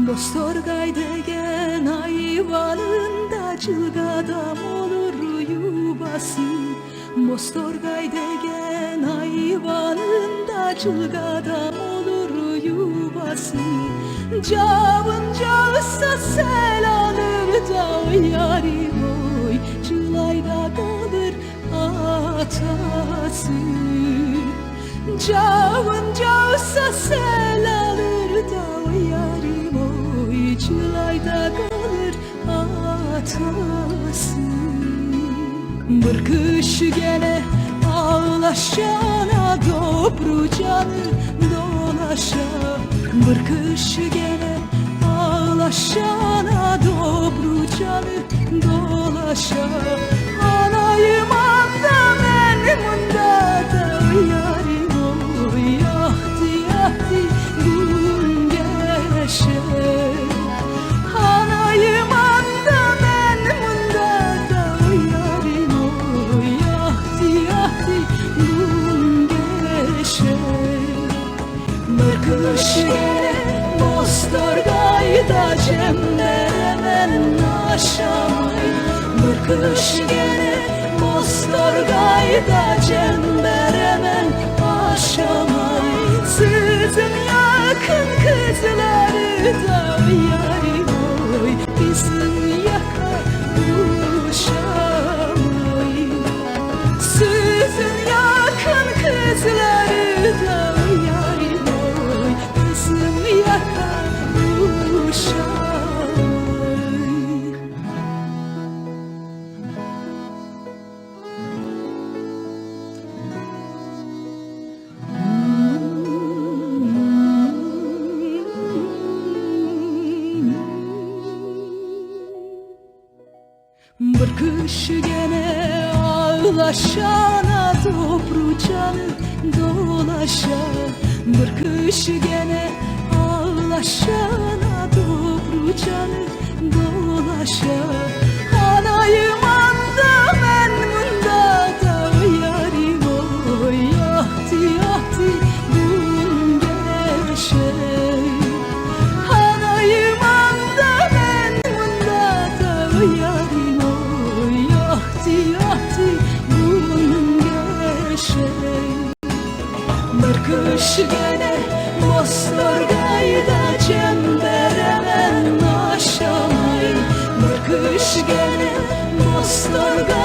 Bostorgay degen ayvalında cılgadam olur yuvası. Bostorgay degen ayvalında cılgadam olur yuvası. Cavın cağısa sel alır da yarim oy, cılayda kalır atası. Cavın cağısa sel alır da yarim oy, cılayda kalır atası. Bir kış gene ağlaşana dobro canı dolaşa. Bir kış gene ağlaşana dobro canı dolaşa. Anayım anda benim anda da yarim oy, yahtı yahtı gün geçe. Anayım anda benim anda da yarim oy, yahtı yahtı gün geçe. Bir kış gene Bostorgayda cemberemen aşamay. Bir kış gene Bostorgayda cemberemen aşamay. Sizin yakın kızları da yarim oy, bizim yakar uşamay. Sizin yakın kızları da yarim oy, bizim yakar uşamay. Bir kış gene ağlaşana dobro canı dolaşa. Bir kış gene ağlaşana dobro canı dolaşa. Anayım anda ben bunda da yarim oy, yahtı yahtı gün geçe. Anayım anda ben bunda da yarim oy, yahtı yahtı gün geçe. Bir kış gene Bostorgayda cemberemen aşamay. Bir kış gene Bostorgayda